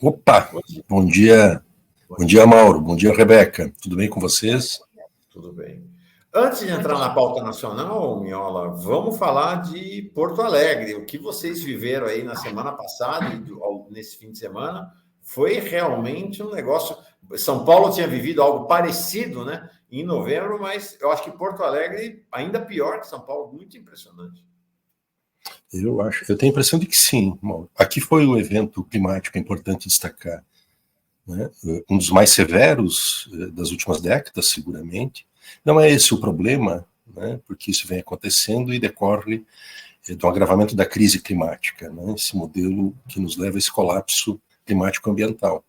Opa, bom dia, Mauro, bom dia, Rebeca, tudo bem com vocês? Tudo bem. Antes de entrar na pauta nacional, Miola, vamos falar de Porto Alegre. O que vocês viveram aí na semana passada e nesse fim de semana foi realmente um negócio. São Paulo tinha vivido algo parecido, né, em novembro, mas eu acho que Porto Alegre ainda pior que São Paulo, muito impressionante. Eu tenho a impressão de que sim, Mauro. Aqui foi um evento climático importante destacar, né? Um dos mais severos das últimas décadas, seguramente. Não é esse o problema, né? Porque isso vem acontecendo e decorre do agravamento da crise climática, né? Esse modelo que nos leva a esse colapso climático ambiental.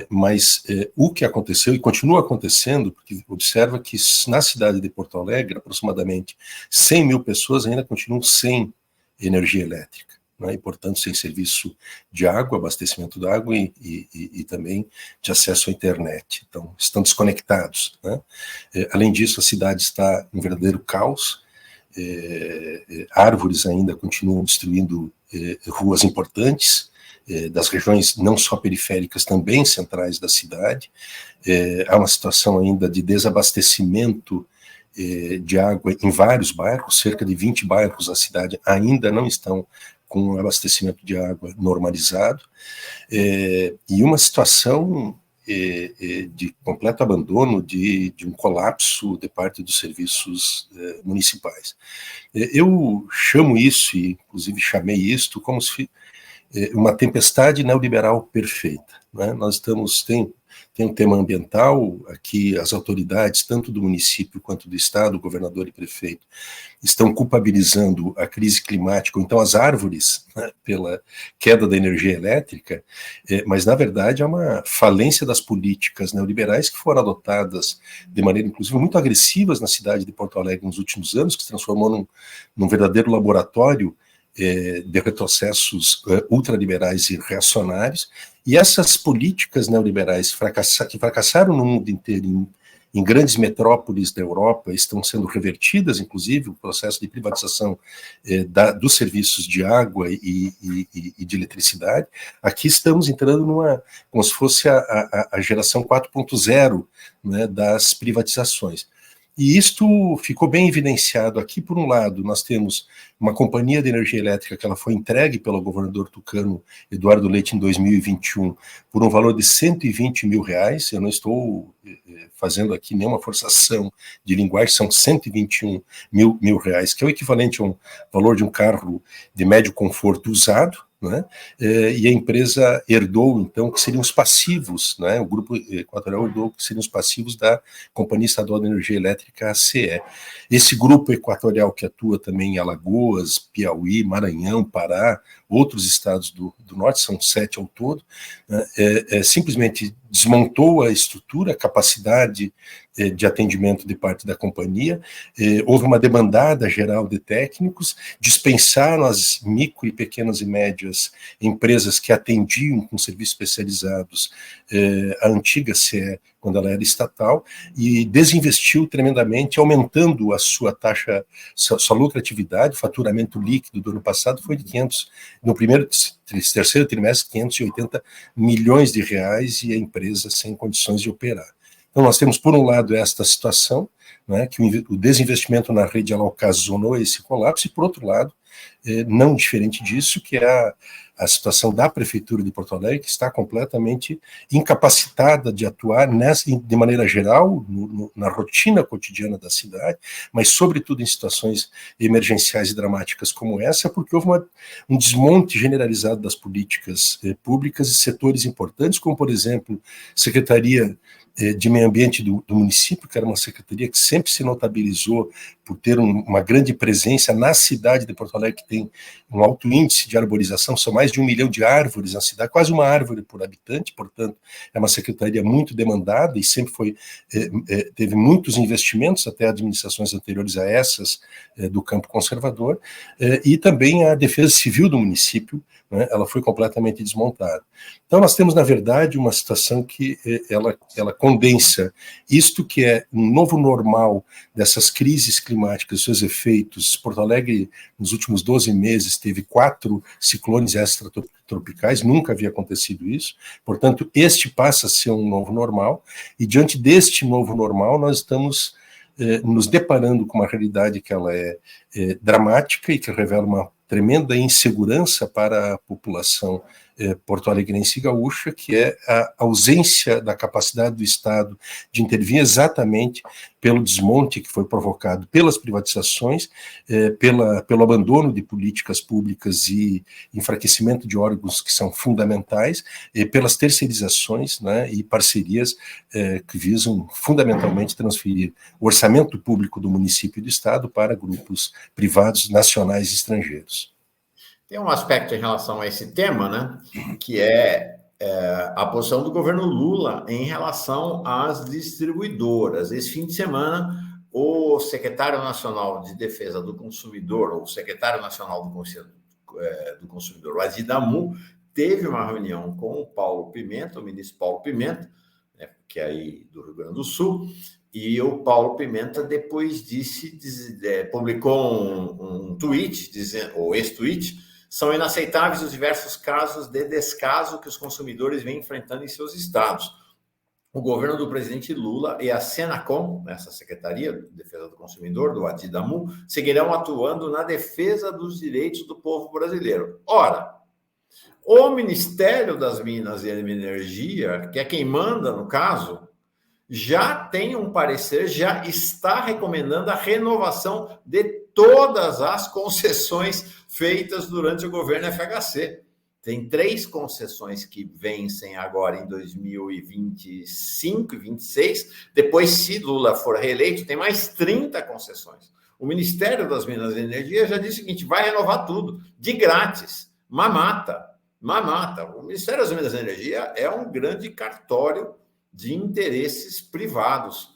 Mas o que aconteceu e continua acontecendo, porque observa que na cidade de Porto Alegre, aproximadamente 100 mil pessoas ainda continuam sem energia elétrica, né, e, portanto, sem serviço de água, abastecimento de água e também de acesso à internet. Então, estão desconectados, né? Além disso, a cidade está em verdadeiro caos, árvores ainda continuam destruindo ruas importantes, das regiões não só periféricas, também centrais da cidade. Há uma situação ainda de desabastecimento de água em vários bairros, cerca de 20 bairros da cidade ainda não estão com abastecimento de água normalizado, e uma situação de completo abandono, de um colapso de parte dos serviços municipais. Eu chamo isso, e inclusive chamei isto, como se uma tempestade neoliberal perfeita, né? Nós tem um tema ambiental, aqui as autoridades, tanto do município quanto do estado, o governador e prefeito, estão culpabilizando a crise climática, ou então as árvores, né, pela queda da energia elétrica, mas na verdade é uma falência das políticas neoliberais que foram adotadas de maneira, inclusive, muito agressivas na cidade de Porto Alegre nos últimos anos, que se transformou num verdadeiro laboratório de retrocessos ultraliberais e reacionários, e essas políticas neoliberais que fracassaram no mundo inteiro, em grandes metrópoles da Europa, estão sendo revertidas, inclusive o processo de privatização dos serviços de água e de eletricidade. Aqui estamos entrando como se fosse a geração 4.0, né, das privatizações. E isto ficou bem evidenciado aqui. Por um lado, nós temos uma companhia de energia elétrica que ela foi entregue pelo governador tucano Eduardo Leite em 2021 por um valor de R$120 mil. Eu não estou fazendo aqui nenhuma forçação de linguagem, são R$121 mil, que é o equivalente a um valor de um carro de médio conforto usado, né? E a empresa herdou, então, que seriam os passivos, né? O Grupo Equatorial herdou que seriam os passivos da Companhia Estadual de Energia Elétrica, ACE. Esse grupo equatorial que atua também em Alagoas, Piauí, Maranhão, Pará, outros estados do norte, são 7 ao todo, né? Simplesmente desmontou a estrutura, a capacidade de atendimento de parte da companhia, houve uma demandada geral de técnicos, dispensaram as micro e pequenas e médias empresas que atendiam com serviços especializados a antiga CE, quando ela era estatal, e desinvestiu tremendamente, aumentando a sua taxa, sua lucratividade. O faturamento líquido do ano passado foi de 500, no terceiro trimestre, R$580 milhões, e a empresa sem condições de operar. Então, nós temos, por um lado, esta situação, né, que o desinvestimento na rede ela ocasionou esse colapso, e, por outro lado, não diferente disso, que é a situação da Prefeitura de Porto Alegre, que está completamente incapacitada de atuar de maneira geral, na rotina cotidiana da cidade, mas, sobretudo, em situações emergenciais e dramáticas como essa, porque houve um desmonte generalizado das políticas públicas e setores importantes, como, por exemplo, Secretaria de Meio Ambiente do município, que era uma secretaria que sempre se notabilizou por ter uma grande presença na cidade de Porto Alegre, que tem um alto índice de arborização, são mais de 1 milhão de árvores na cidade, quase uma árvore por habitante, portanto, é uma secretaria muito demandada e sempre teve muitos investimentos, até administrações anteriores a essas, do campo conservador, e também a Defesa Civil do município, né, ela foi completamente desmontada. Então nós temos, na verdade, uma situação que ela condensa isto que é um novo normal dessas crises climáticas, seus efeitos. Porto Alegre, nos últimos 12 meses, teve 4 ciclones extratropicais, nunca havia acontecido isso, portanto, este passa a ser um novo normal, e diante deste novo normal, nós estamos nos deparando com uma realidade que ela é dramática e que revela uma tremenda insegurança para a população porto-alegrense e gaúcha, que é a ausência da capacidade do Estado de intervir exatamente pelo desmonte que foi provocado pelas privatizações, pelo abandono de políticas públicas e enfraquecimento de órgãos que são fundamentais, pelas terceirizações, né, e parcerias que visam fundamentalmente transferir o orçamento público do município e do Estado para grupos privados nacionais e estrangeiros. Tem um aspecto em relação a esse tema, né, que é a posição do governo Lula em relação às distribuidoras. Esse fim de semana, o secretário nacional de Defesa do Consumidor, ou o secretário nacional do Consumidor, o Adidamu, teve uma reunião com o Paulo Pimenta, o ministro Paulo Pimenta, né, que é aí do Rio Grande do Sul, e o Paulo Pimenta depois publicou um tweet, ou ex-tweet, são inaceitáveis os diversos casos de descaso que os consumidores vêm enfrentando em seus estados. O governo do presidente Lula e a Senacom, essa Secretaria de Defesa do Consumidor, do Adidamu, seguirão atuando na defesa dos direitos do povo brasileiro. Ora, o Ministério das Minas e Energia, que é quem manda no caso, já tem um parecer, já está recomendando a renovação de todas as concessões feitas durante o governo FHC. Tem 3 concessões que vencem agora em 2025 e 2026. Depois, se Lula for reeleito, tem mais 30 concessões. O Ministério das Minas e Energia já disse o seguinte: vai renovar tudo, de grátis, mamata. O Ministério das Minas e Energia é um grande cartório de interesses privados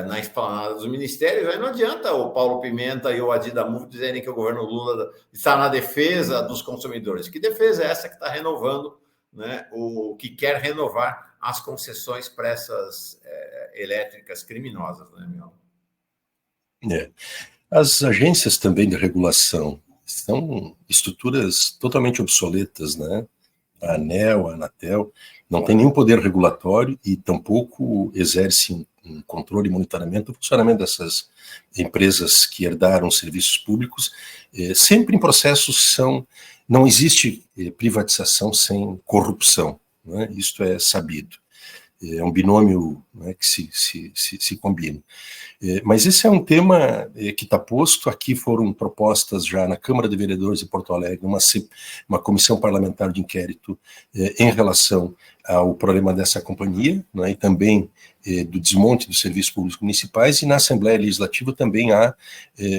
na esplanada dos ministérios. Aí não adianta o Paulo Pimenta e o Adidamu dizerem que o governo Lula está na defesa dos consumidores. Que defesa é essa que está renovando, né, o que quer renovar as concessões para essas elétricas criminosas, né, meu? As agências também de regulação são estruturas totalmente obsoletas, né? A ANEEL, a Anatel, não tem nenhum poder regulatório e tampouco exerce um controle e monitoramento do funcionamento dessas empresas que herdaram serviços públicos. Sempre em processos não existe privatização sem corrupção, né? Isto é sabido. É um binômio, né, que se combina. Mas esse é um tema que está posto. Aqui foram propostas já na Câmara de Vereadores de Porto Alegre uma comissão parlamentar de inquérito em relação ao problema dessa companhia, né, e também do desmonte dos serviços públicos municipais, e na Assembleia Legislativa também há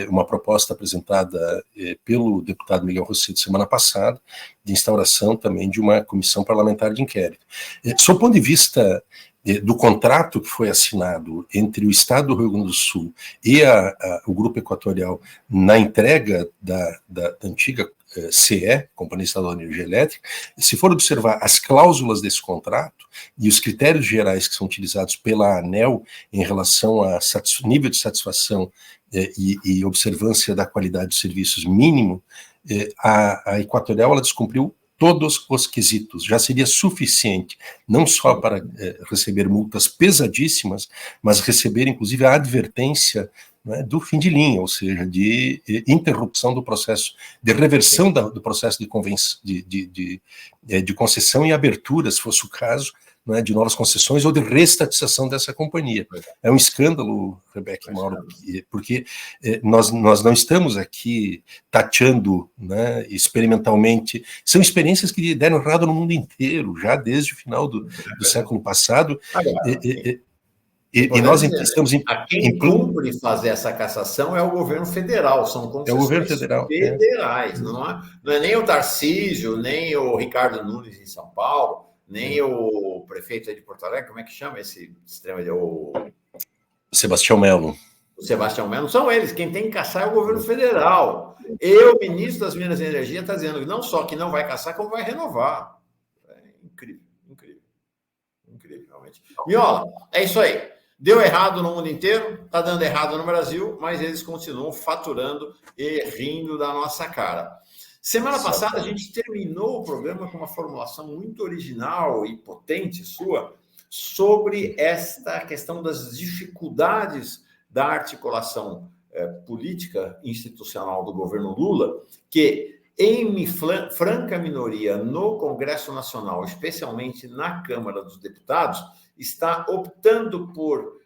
uma proposta apresentada pelo deputado Miguel Rosseto semana passada, de instauração também de uma comissão parlamentar de inquérito. Sob o ponto de vista do contrato que foi assinado entre o Estado do Rio Grande do Sul e o Grupo Equatorial na entrega da antiga CE, Companhia Estadual de Energia Elétrica, se for observar as cláusulas desse contrato e os critérios gerais que são utilizados pela ANEEL em relação a nível de satisfação e observância da qualidade dos serviços mínimo, a Equatorial ela descumpriu todos os quesitos. Já seria suficiente, não só para receber multas pesadíssimas, mas receber, inclusive, a advertência, né, do fim de linha, ou seja, de interrupção do processo, de reversão do processo de concessão e abertura, se fosse o caso, né, de novas concessões ou de restatização dessa companhia. É um escândalo, Rebeca e Mauro, porque nós não estamos aqui tateando, né, experimentalmente. São experiências que deram errado no mundo inteiro, já desde o final do século passado. E nós estamos quem cumpre fazer essa cassação é o governo federal, são concessões federais. Não é nem o Tarcísio, nem o Ricardo Nunes em São Paulo, nem o prefeito de Porto Alegre, como é que chama esse extremo? Sebastião Melo. o Sebastião Melo, não são eles. Quem tem que caçar é o governo federal. E o ministro das Minas e Energia está dizendo não só que não vai caçar, como vai renovar. É incrível, incrível. Incrível, realmente. Miola, é isso aí. Deu errado no mundo inteiro, está dando errado no Brasil, mas eles continuam faturando e rindo da nossa cara. Semana passada, a gente terminou o programa com uma formulação muito original e potente sua sobre esta questão das dificuldades da articulação política institucional do governo Lula, que em franca minoria no Congresso Nacional, especialmente na Câmara dos Deputados, está optando por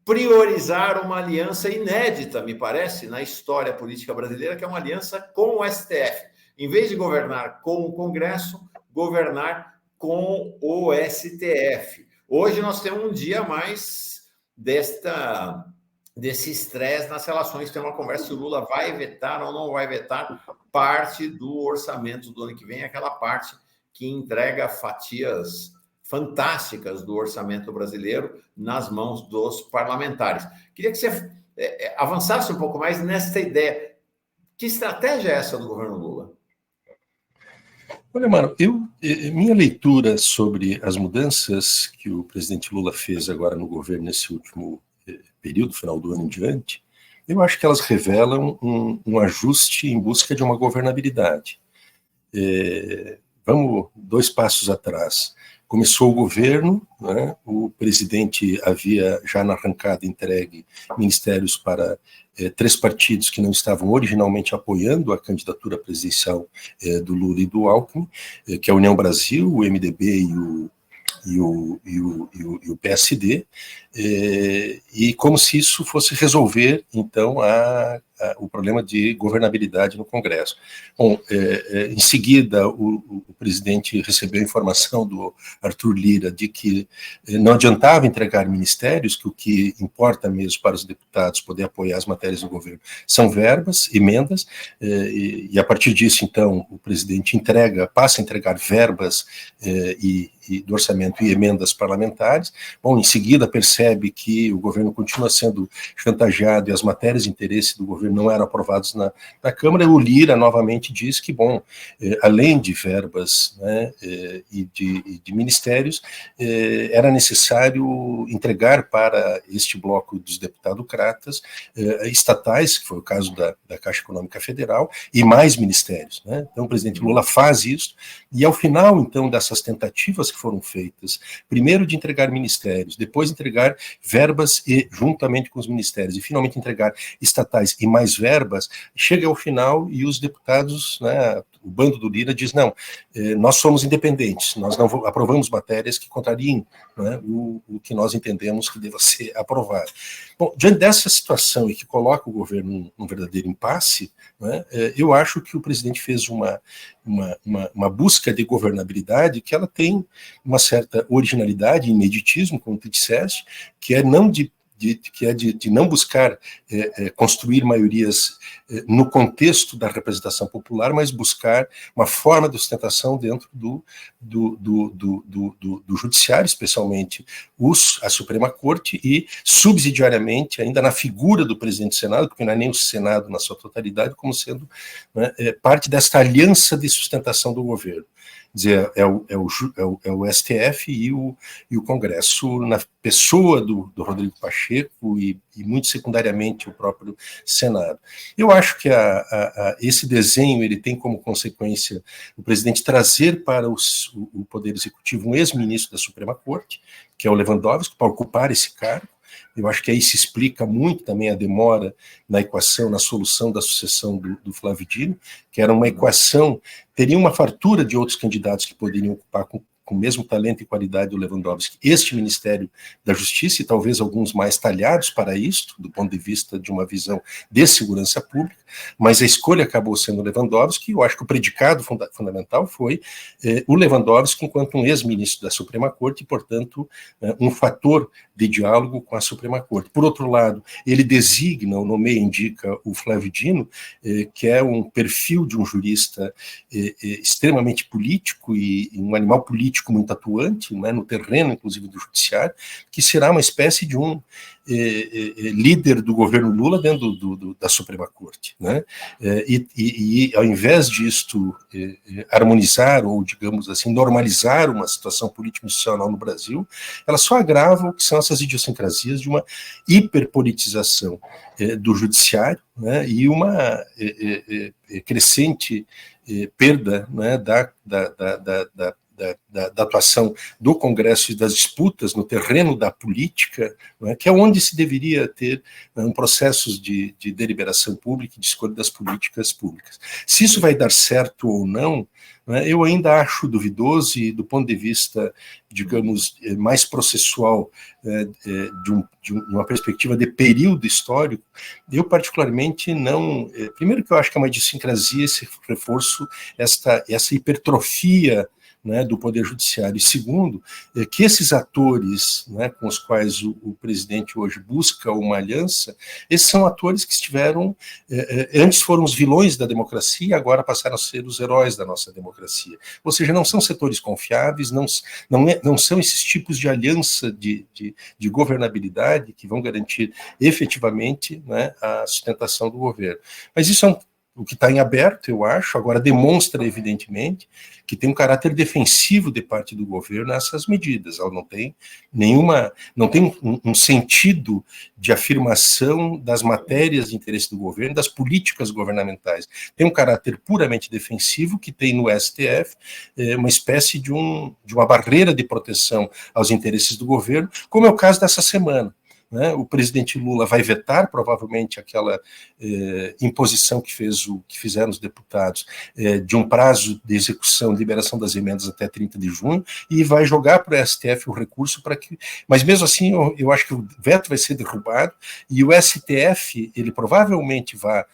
priorizar uma aliança inédita, me parece, na história política brasileira, que é uma aliança com o STF. Em vez de governar com o Congresso, governar com o STF. Hoje nós temos um dia mais desse estresse nas relações. Tem uma conversa se o Lula vai vetar ou não vai vetar parte do orçamento do ano que vem, aquela parte que entrega fatias fantásticas do orçamento brasileiro nas mãos dos parlamentares. Queria que você avançasse um pouco mais nesta ideia. Que estratégia é essa do governo Lula? Olha, mano, minha leitura sobre as mudanças que o presidente Lula fez agora no governo nesse último período, final do ano em diante, eu acho que elas revelam um ajuste em busca de uma governabilidade. Vamos 2 passos atrás. Começou o governo, né, o presidente havia já na arrancada entregue ministérios para 3 partidos que não estavam originalmente apoiando a candidatura presidencial do Lula e do Alckmin, que é a União Brasil, o MDB e o PSD, e como se isso fosse resolver, então, o problema de governabilidade no Congresso. Bom, em seguida, o presidente recebeu a informação do Arthur Lira de que não adiantava entregar ministérios, que o que importa mesmo para os deputados poder apoiar as matérias do governo são verbas, emendas, e a partir disso, então, o presidente passa a entregar verbas do orçamento e emendas parlamentares. Bom, em seguida percebe que o governo continua sendo chantageado e as matérias de interesse do governo não eram aprovadas na Câmara. O Lira novamente diz que, bom, além de verbas, né, e de ministérios, era necessário entregar para este bloco dos deputadocratas estatais, que foi o caso da Caixa Econômica Federal, e mais ministérios, né? Então o presidente Lula faz isso, e ao final, então, dessas tentativas que foram feitas, primeiro de entregar ministérios, depois de entregar verbas juntamente com os ministérios, e finalmente entregar estatais e mais verbas, chega ao final e os deputados, né, o bando do Lira diz, não, nós somos independentes, nós não aprovamos matérias que contrariem, né, o que nós entendemos que deva ser aprovado. Bom, diante dessa situação e que coloca o governo num verdadeiro impasse, né, eu acho que o presidente fez uma busca de governabilidade que ela tem uma certa originalidade e ineditismo, como tu disseste, que é de não buscar construir maiorias no contexto da representação popular, mas buscar uma forma de ostentação dentro do judiciário, especialmente a Suprema Corte, e subsidiariamente ainda na figura do presidente do Senado, porque não é nem o Senado na sua totalidade, como sendo, né, parte desta aliança de sustentação do governo. Dizer, é o STF e o Congresso, na pessoa do Rodrigo Pacheco e muito secundariamente o próprio Senado. Eu acho que esse desenho ele tem como consequência o presidente trazer para o Poder Executivo um ex-ministro da Suprema Corte, que é o Lewandowski, para ocupar esse cargo. Eu acho que aí se explica muito também a demora na equação, na solução da sucessão do Flávio Dino, que era uma equação, teria uma fartura de outros candidatos que poderiam ocupar com o mesmo talento e qualidade do Lewandowski este Ministério da Justiça, e talvez alguns mais talhados para isto, do ponto de vista de uma visão de segurança pública, mas a escolha acabou sendo o Lewandowski, e eu acho que o predicado fundamental foi o Lewandowski enquanto um ex-ministro da Suprema Corte, e, portanto, um fator de diálogo com a Suprema Corte. Por outro lado, ele designa, o nomeia, indica o Flávio Dino, que é um perfil de um jurista extremamente político e um animal político político muito atuante, né, no terreno, inclusive, do judiciário, que será uma espécie de um líder do governo Lula dentro da Suprema Corte, né? E ao invés disto harmonizar ou, digamos assim, normalizar uma situação político-institucional no Brasil, ela só agrava o que são essas idiosincrasias de uma hiperpolitização do judiciário, né, e uma crescente perda, né, da atuação do Congresso e das disputas no terreno da política, né, que é onde se deveria ter processos de deliberação pública e de escolha das políticas públicas. Se isso vai dar certo ou não, né, eu ainda acho duvidoso, e do ponto de vista, digamos, mais processual, de uma perspectiva de período histórico, eu particularmente não... Primeiro que eu acho que é uma idiosincrasia esse reforço, essa hipertrofia, né, do Poder Judiciário, e segundo, que esses atores, né, com os quais o presidente hoje busca uma aliança, esses são atores que estiveram, antes foram os vilões da democracia, e agora passaram a ser os heróis da nossa democracia. Ou seja, não são setores confiáveis, não são esses tipos de aliança de governabilidade que vão garantir efetivamente, né, a sustentação do governo. Mas isso é o que está em aberto, eu acho, agora demonstra, evidentemente, que tem um caráter defensivo de parte do governo nessas medidas. Ela não tem um sentido de afirmação das matérias de interesse do governo, das políticas governamentais. Tem um caráter puramente defensivo que tem no STF uma espécie de uma barreira de proteção aos interesses do governo, como é o caso dessa semana. Né, o presidente Lula vai vetar, provavelmente, aquela imposição que fizeram os deputados de um prazo de execução, liberação das emendas até 30 de junho, e vai jogar para o STF o recurso para que... Mas mesmo assim, eu acho que o veto vai ser derrubado, e o STF, ele provavelmente vai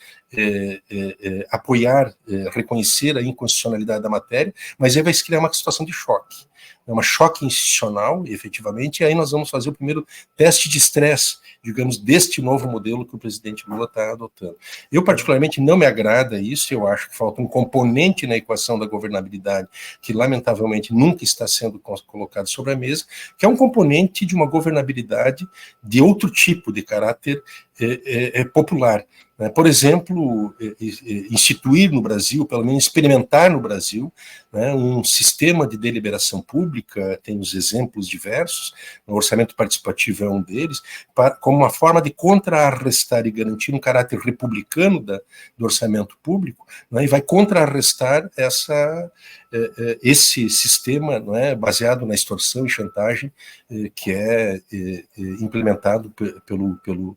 apoiar, reconhecer a inconstitucionalidade da matéria, mas aí vai se criar uma situação de choque. É um choque institucional, efetivamente, e aí nós vamos fazer o primeiro teste de estresse, digamos, deste novo modelo que o presidente Lula está adotando. Eu, particularmente, não me agrada isso, eu acho que falta um componente na equação da governabilidade que, lamentavelmente, nunca está sendo colocado sobre a mesa, que é um componente de uma governabilidade de outro tipo, de caráter popular. Por exemplo, instituir no Brasil, pelo menos experimentar no Brasil, né, um sistema de deliberação pública, tem os exemplos diversos, o orçamento participativo é um deles, como uma forma de contrarrestar e garantir um caráter republicano do orçamento público, né, e vai contrarrestar esse sistema, não é, baseado na extorsão e chantagem que é implementado pelo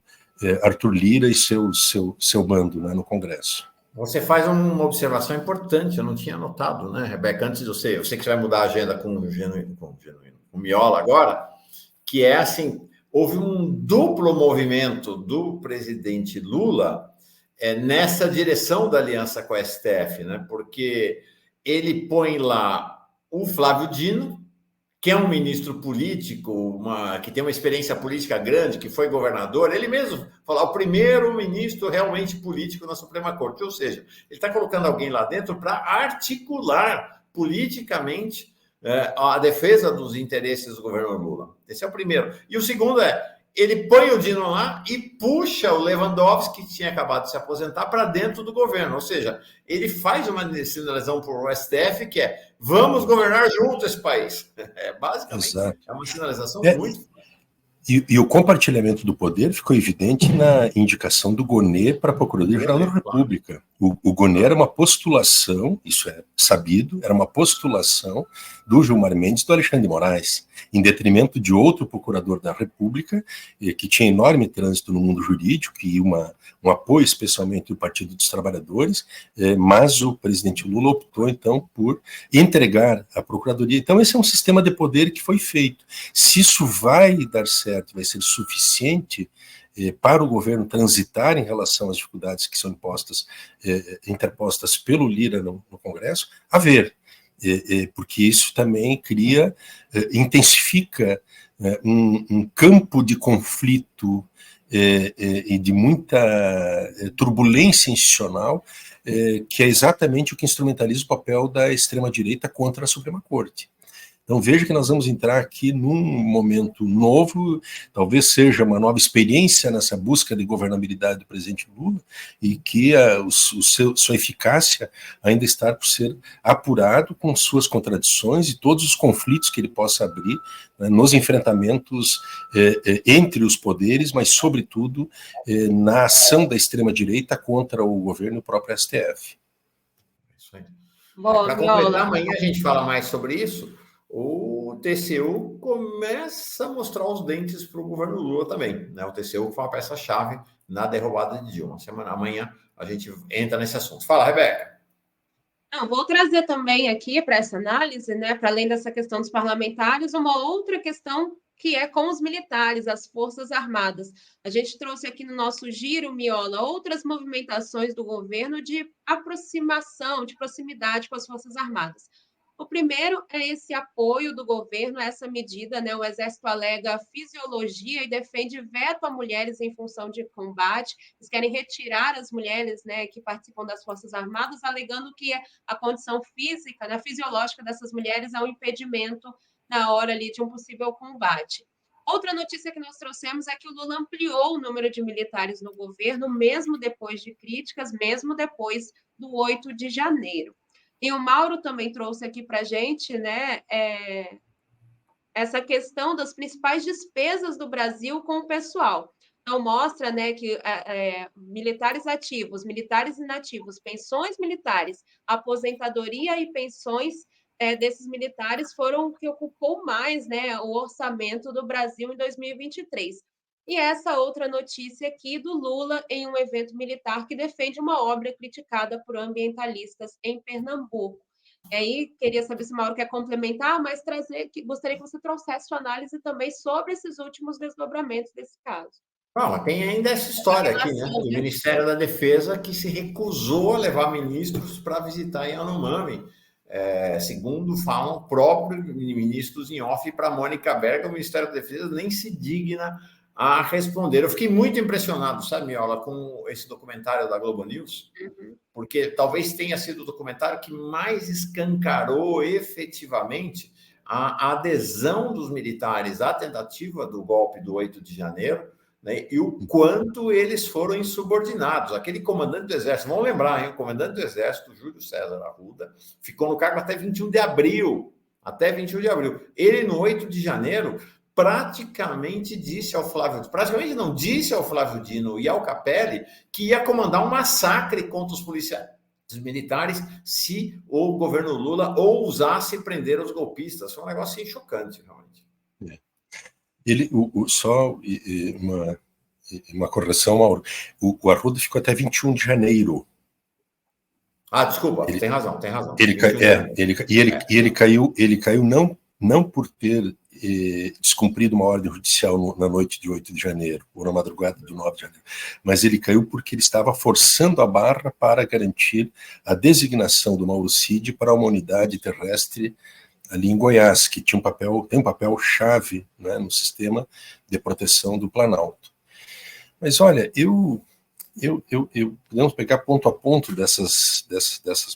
Arthur Lira e seu bando, né, no Congresso. Você faz uma observação importante, eu não tinha notado, né, Rebeca, antes de você, eu sei que você vai mudar a agenda com o Miola agora, que é assim, houve um duplo movimento do presidente Lula nessa direção da aliança com a STF, né, porque ele põe lá o Flávio Dino, que é um ministro político, que tem uma experiência política grande, que foi governador, ele mesmo falou, o primeiro ministro realmente político na Suprema Corte, ou seja, ele está colocando alguém lá dentro para articular politicamente a defesa dos interesses do governo Lula. Esse é o primeiro. E o segundo ele põe o Dino lá e puxa o Lewandowski, que tinha acabado de se aposentar, para dentro do governo. Ou seja, ele faz uma sinalização para o STF que vamos governar junto esse país. Basicamente, exato. É uma sinalização muito... E o compartilhamento do poder ficou evidente na indicação do Gonê para Procuradoria-Geral da República. O Gonê era uma postulação, isso é sabido, era uma postulação do Gilmar Mendes e do Alexandre de Moraes, em detrimento de outro procurador da República, que tinha enorme trânsito no mundo jurídico e um apoio especialmente do Partido dos Trabalhadores, mas o presidente Lula optou, então, por entregar a Procuradoria. Então, esse é um sistema de poder que foi feito. Se isso vai dar certo, vai ser suficiente para o governo transitar em relação às dificuldades que são interpostas pelo Lira no Congresso, a ver, porque isso também intensifica um campo de conflito e de muita turbulência institucional, que é exatamente o que instrumentaliza o papel da extrema-direita contra a Suprema Corte. Então veja que nós vamos entrar aqui num momento novo, talvez seja uma nova experiência nessa busca de governabilidade do presidente Lula, e que sua eficácia ainda está por ser apurado com suas contradições e todos os conflitos que ele possa abrir, né, nos enfrentamentos entre os poderes, mas sobretudo na ação da extrema-direita contra o governo e o próprio STF. Isso aí. Para completar, amanhã a gente fala mais sobre isso. O TCU começa a mostrar os dentes para o governo Lula também, né? O TCU foi uma peça-chave na derrubada de Dilma. Amanhã a gente entra nesse assunto. Fala, Rebeca. Não, vou trazer também aqui para essa análise, né, para além dessa questão dos parlamentares, uma outra questão que é com os militares, as Forças Armadas. A gente trouxe aqui no nosso giro, Miola, outras movimentações do governo de aproximação, de proximidade com as Forças Armadas. O primeiro é esse apoio do governo a essa medida, né? O Exército alega fisiologia e defende veto a mulheres em função de combate. Eles querem retirar as mulheres, né, que participam das Forças Armadas, alegando que a condição física, né, fisiológica dessas mulheres é um impedimento na hora ali de um possível combate. Outra notícia que nós trouxemos é que o Lula ampliou o número de militares no governo, mesmo depois de críticas, mesmo depois do 8 de janeiro. E o Mauro também trouxe aqui para a gente, né, essa questão das principais despesas do Brasil com o pessoal. Então, mostra, né, que militares ativos, militares inativos, pensões militares, aposentadoria e pensões desses militares foram o que ocupou mais, né, o orçamento do Brasil em 2023. E essa outra notícia aqui do Lula em um evento militar que defende uma obra criticada por ambientalistas em Pernambuco. E aí, queria saber se o Mauro quer complementar, mas gostaria que você trouxesse sua análise também sobre esses últimos desdobramentos desse caso. Não, tem ainda essa história aqui, né? Do Ministério da Defesa, que se recusou a levar ministros para visitar Yanomami. Segundo falam próprios ministros em off para Mônica Berga, o Ministério da Defesa nem se digna a responder. Eu fiquei muito impressionado, sabe, Miola, com esse documentário da Globo News, porque talvez tenha sido o documentário que mais escancarou efetivamente a adesão dos militares à tentativa do golpe do 8 de janeiro, né, e o quanto eles foram insubordinados. Aquele comandante do Exército, vamos lembrar, hein, o comandante do Exército, Júlio César Arruda, ficou no cargo até 21 de abril. Até 21 de abril. Ele, no 8 de janeiro, praticamente não disse ao Flávio Dino e ao Capelli que ia comandar um massacre contra os policiais militares se o governo Lula ousasse prender os golpistas. Foi um negócio assim, chocante, realmente. Só uma correção, Mauro. O Arruda ficou até 21 de janeiro. Desculpa, tem razão. Ele caiu não por ter descumprido uma ordem judicial na noite de 8 de janeiro, ou na madrugada de 9 de janeiro, mas ele caiu porque ele estava forçando a barra para garantir a designação do Mauro Cid para uma unidade terrestre ali em Goiás, que tem um papel chave, né, no sistema de proteção do Planalto. Mas olha, podemos pegar ponto a ponto dessas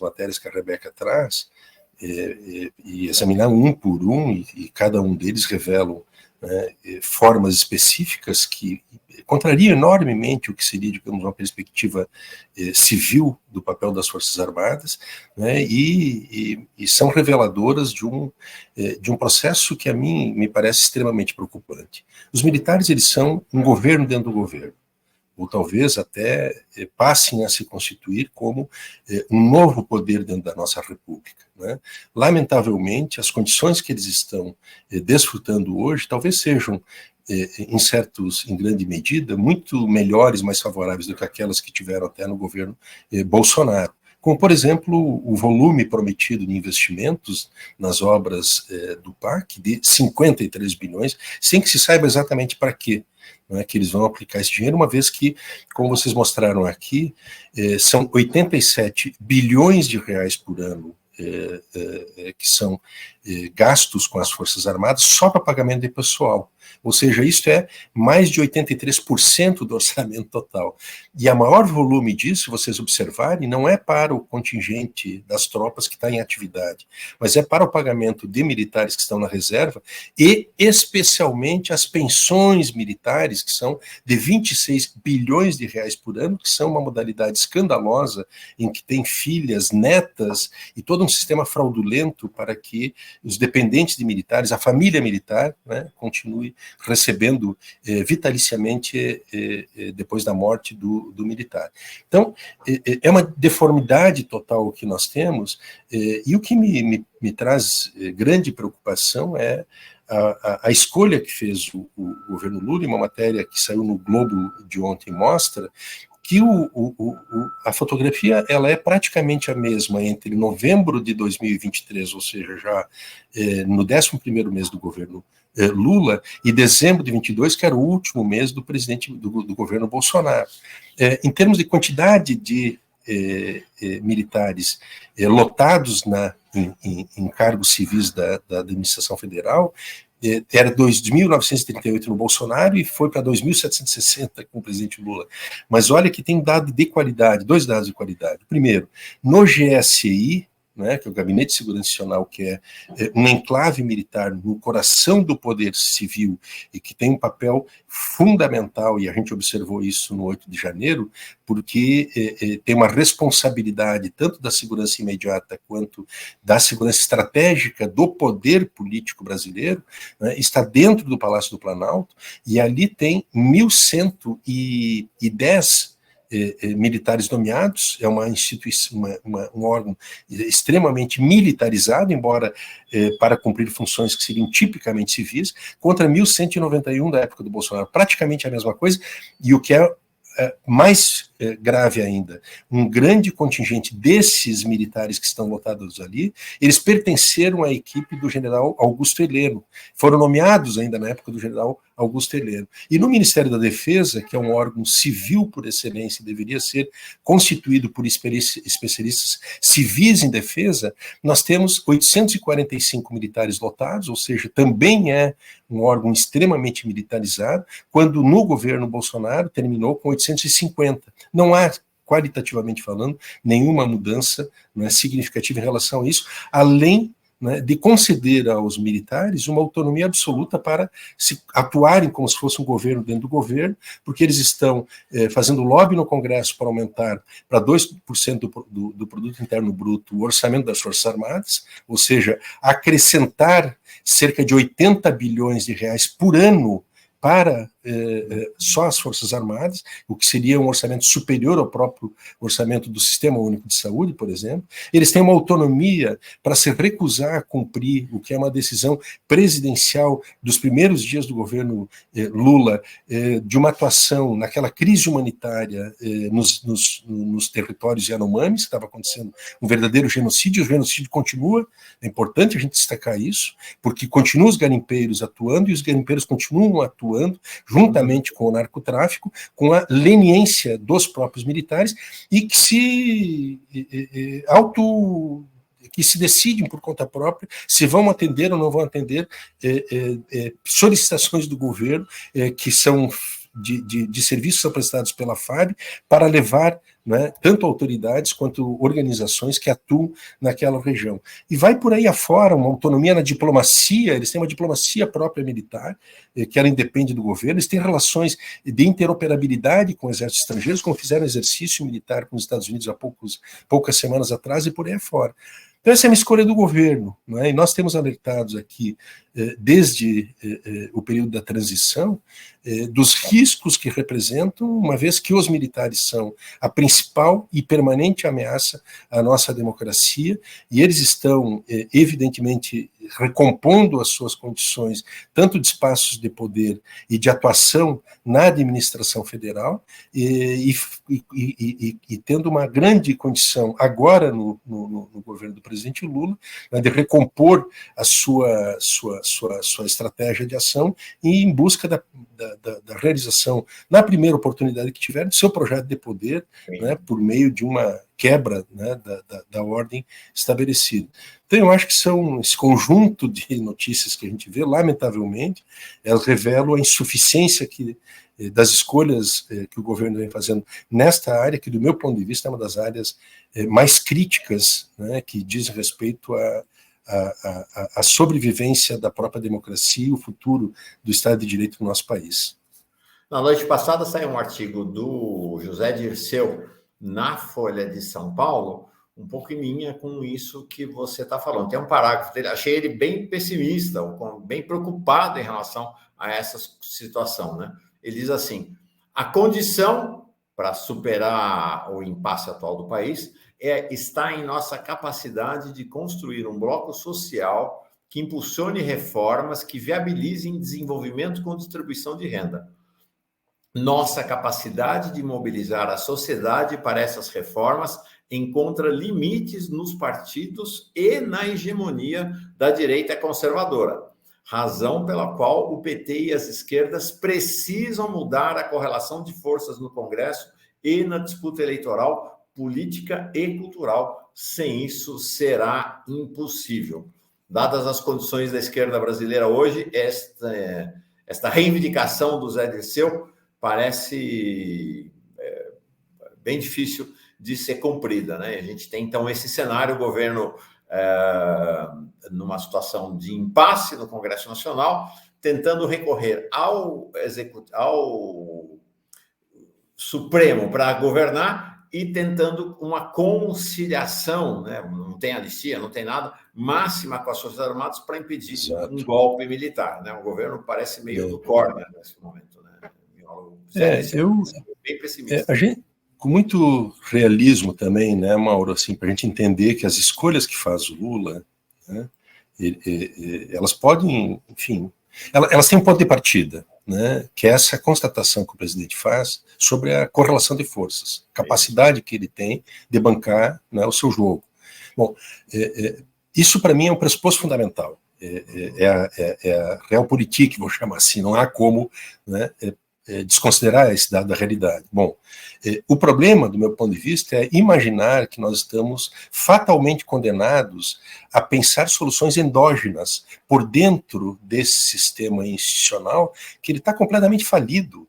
matérias que a Rebeca traz, e examinar um por um, e cada um deles revelam, né, formas específicas que contrariam enormemente o que seria, digamos, uma perspectiva civil do papel das Forças Armadas, né, e são reveladoras de um processo que a mim me parece extremamente preocupante. Os militares, eles são um governo dentro do governo, ou talvez até passem a se constituir como um novo poder dentro da nossa República, né? Lamentavelmente, as condições que eles estão desfrutando hoje talvez sejam, em grande medida, muito melhores, mais favoráveis do que aquelas que tiveram até no governo Bolsonaro. Como, por exemplo, o volume prometido de investimentos nas obras do PAC, de 53 bilhões, sem que se saiba exatamente para quê, não é, que eles vão aplicar esse dinheiro, uma vez que, como vocês mostraram aqui, são 87 bilhões de reais por ano que são gastos com as Forças Armadas só para pagamento de pessoal. Ou seja, isso é mais de 83% do orçamento total. E a maior volume disso, vocês observarem, não é para o contingente das tropas que está em atividade, mas é para o pagamento de militares que estão na reserva e especialmente as pensões militares, que são de 26 bilhões de reais por ano, que são uma modalidade escandalosa em que tem filhas, netas e todo um sistema fraudulento para que os dependentes de militares, a família militar, né, continue recebendo vitaliciamente depois da morte do militar. Então, é uma deformidade total que nós temos, e o que me traz grande preocupação é a escolha que fez o governo Lula, em uma matéria que saiu no Globo de ontem, mostra que a fotografia ela é praticamente a mesma entre novembro de 2023, ou seja, já no 11º mês do governo Lula, e dezembro de 22, que era o último mês do presidente do governo Bolsonaro. Em termos de quantidade de militares lotados em cargos civis da administração federal, era 2.938 no Bolsonaro e foi para 2.760 com o presidente Lula. Mas olha que tem dado de qualidade, 2 dados de qualidade. Primeiro, no GSI, né, que é o Gabinete de Segurança Nacional, que é um enclave militar no coração do poder civil e que tem um papel fundamental, e a gente observou isso no 8 de janeiro, porque tem uma responsabilidade tanto da segurança imediata quanto da segurança estratégica do poder político brasileiro, né, está dentro do Palácio do Planalto, e ali tem 1.110 militares nomeados, é uma instituição, um órgão extremamente militarizado, embora para cumprir funções que seriam tipicamente civis, contra 1.191 da época do Bolsonaro, praticamente a mesma coisa, e o que é mais grave ainda, um grande contingente desses militares que estão lotados ali, eles pertenceram à equipe do general Augusto Heleno, foram nomeados ainda na época do general Augusto Heleno. E no Ministério da Defesa, que é um órgão civil por excelência, deveria ser constituído por especialistas civis em defesa, nós temos 845 militares lotados, ou seja, também é um órgão extremamente militarizado, quando no governo Bolsonaro terminou com 850. Não há, qualitativamente falando, nenhuma mudança, né, significativa em relação a isso, além, né, de conceder aos militares uma autonomia absoluta para se atuarem como se fosse um governo dentro do governo, porque eles estão fazendo lobby no Congresso para aumentar para 2% do produto interno bruto o orçamento das Forças Armadas, ou seja, acrescentar cerca de 80 bilhões de reais por ano para só as Forças Armadas, o que seria um orçamento superior ao próprio orçamento do Sistema Único de Saúde, por exemplo. Eles têm uma autonomia para se recusar a cumprir o que é uma decisão presidencial dos primeiros dias do governo Lula, de uma atuação naquela crise humanitária nos territórios Yanomamis, que estava acontecendo um verdadeiro genocídio, o genocídio continua, é importante a gente destacar isso, porque continuam os garimpeiros atuando, e os garimpeiros continuam atuando, juntamente com o narcotráfico, com a leniência dos próprios militares, e que se decidem por conta própria se vão atender ou não vão atender solicitações do governo que são de serviços são prestados pela FAB para levar, né, tanto autoridades quanto organizações que atuam naquela região. E vai por aí afora uma autonomia na diplomacia, eles têm uma diplomacia própria militar, que ela independe do governo, eles têm relações de interoperabilidade com exércitos estrangeiros, como fizeram exercício militar com os Estados Unidos há poucas semanas atrás, e por aí afora. Então essa é uma escolha do governo, né? E nós temos alertados aqui, desde o período da transição, dos riscos que representam, uma vez que os militares são a principal e permanente ameaça à nossa democracia, e eles estão, evidentemente, recompondo as suas condições, tanto de espaços de poder e de atuação na administração federal, e tendo uma grande condição agora no governo do presidente Lula, né, de recompor a sua estratégia de ação e em busca da realização, na primeira oportunidade que tiver, do seu projeto de poder, né, por meio de uma quebra, né, da ordem estabelecida. Então, eu acho que são esse conjunto de notícias que a gente vê, lamentavelmente, elas revelam a insuficiência das escolhas que o governo vem fazendo nesta área, que, do meu ponto de vista, é uma das áreas mais críticas, né, que diz respeito à sobrevivência da própria democracia e o futuro do Estado de Direito do nosso país. Na noite passada saiu um artigo do José Dirceu na Folha de São Paulo, um pouco em linha com isso que você está falando. Tem um parágrafo dele, achei ele bem pessimista, bem preocupado em relação a essa situação, né? Ele diz assim: a condição para superar o impasse atual do país está em nossa capacidade de construir um bloco social que impulsione reformas que viabilizem desenvolvimento com distribuição de renda. Nossa capacidade de mobilizar a sociedade para essas reformas encontra limites nos partidos e na hegemonia da direita conservadora, razão pela qual o PT e as esquerdas precisam mudar a correlação de forças no Congresso e na disputa eleitoral, política e cultural. Sem isso, será impossível. Dadas as condições da esquerda brasileira hoje, esta reivindicação do Zé Dirceu parece bem difícil de ser cumprida, né? A gente tem, então, esse cenário, o governo numa situação de impasse no Congresso Nacional, tentando recorrer ao Supremo para governar e tentando uma conciliação, né? Não tem anistia, não tem nada, máxima com as Forças Armadas para impedir um golpe militar, né? O governo parece meio do córner nesse momento, né? Bem pessimista. A gente, com muito realismo também, né, Mauro, assim, para a gente entender que as escolhas que faz o Lula, né, elas podem, enfim, elas têm um ponto de partida, né, que é essa constatação que o presidente faz sobre a correlação de forças, capacidade que ele tem de bancar, né, o seu jogo. Bom, isso para mim é um pressuposto fundamental. É a realpolitik, vou chamar assim, não há como, né, desconsiderar esse dado da realidade. Bom, o problema, do meu ponto de vista, é imaginar que nós estamos fatalmente condenados a pensar soluções endógenas por dentro desse sistema institucional que ele está completamente falido.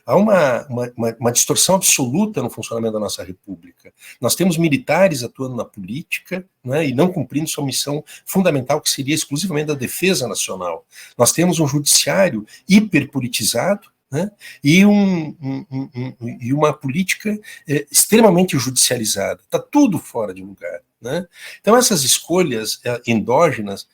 Há uma distorção absoluta no funcionamento da nossa república. Nós temos militares atuando na política, né, e não cumprindo sua missão fundamental, que seria exclusivamente a defesa nacional. Nós temos um judiciário hiperpolitizado, né, e uma política extremamente judicializada. Está tudo fora de lugar, né? Então, essas escolhas endógenas,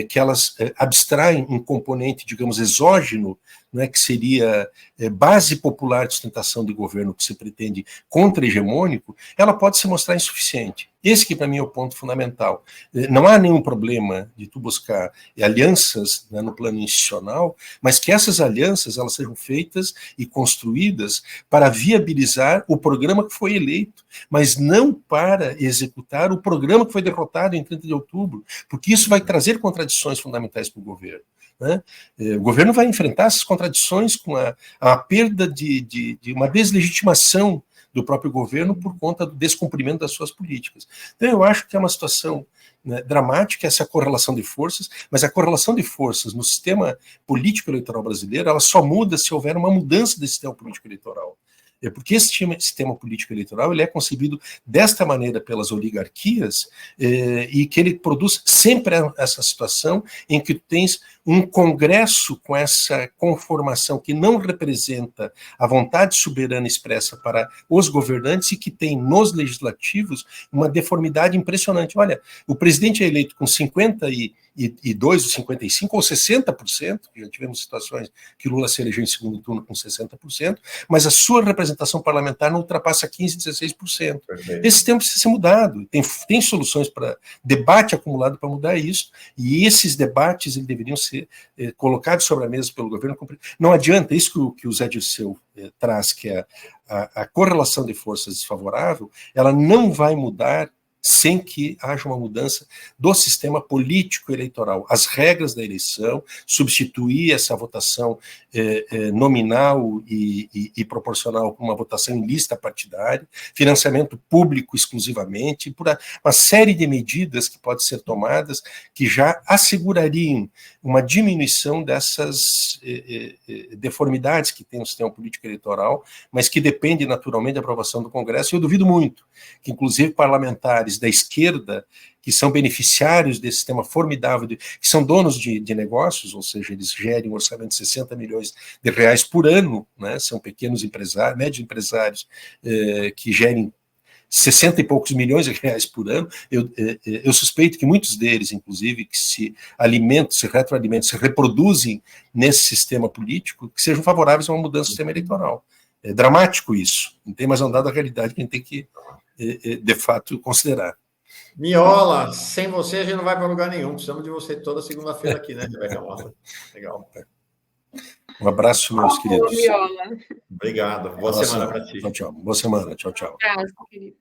que elas abstraem um componente, digamos, exógeno, né, que seria base popular de sustentação de governo que se pretende contra-hegemônico, ela pode se mostrar insuficiente. Esse que, para mim, é o ponto fundamental. Não há nenhum problema de tu buscar alianças, né, no plano institucional, mas que essas alianças elas sejam feitas e construídas para viabilizar o programa que foi eleito, mas não para executar o programa que foi derrotado em 30 de outubro, porque isso vai trazer contradições fundamentais para o governo. Né? O governo vai enfrentar essas contradições com a perda de uma deslegitimação do próprio governo por conta do descumprimento das suas políticas. Então, eu acho que é uma situação, né, dramática, essa correlação de forças, mas a correlação de forças no sistema político eleitoral brasileiro, ela só muda se houver uma mudança desse sistema político eleitoral. Porque esse sistema político eleitoral ele é concebido desta maneira pelas oligarquias, e que ele produz sempre essa situação em que tu tens um Congresso com essa conformação que não representa a vontade soberana expressa para os governantes e que tem nos legislativos uma deformidade impressionante. Olha, o presidente é eleito com 52%, ou 55%, ou 60%, já tivemos situações que Lula se elegeu em segundo turno com 60%, mas a sua representação parlamentar não ultrapassa 15%, 16%. Perfeito. Esse sistema precisa ser mudado, tem soluções para debate acumulado para mudar isso, e esses debates eles deveriam ser colocados sobre a mesa pelo governo. Não adianta, isso que o Zé Dirceu traz, que é a correlação de forças desfavorável, ela não vai mudar sem que haja uma mudança do sistema político eleitoral. As regras da eleição, substituir essa votação nominal e proporcional com uma votação em lista partidária, financiamento público exclusivamente, por uma série de medidas que podem ser tomadas que já assegurariam uma diminuição dessas deformidades que tem o sistema político eleitoral, mas que depende naturalmente da aprovação do Congresso. E eu duvido muito que, inclusive, parlamentares da esquerda, que são beneficiários desse sistema formidável, que são donos de negócios, ou seja, eles gerem um orçamento de 60 milhões de reais por ano, né, são pequenos empresários, médios empresários, que gerem 60 e poucos milhões de reais por ano. Eu suspeito que muitos deles, inclusive, que se alimentam, se retroalimentam, se reproduzem nesse sistema político, que sejam favoráveis a uma mudança do sistema eleitoral. É dramático isso, não tem mais andado a realidade que a gente tem que, de fato, considerar. Miola, sem você a gente não vai para lugar nenhum. Precisamos de você toda segunda-feira aqui, né, Rebeca Mota? Legal. Um abraço, meus queridos. Miola. Obrigado. Boa semana para ti. Tchau, tchau. Boa semana. Tchau, tchau. Um abraço, querido.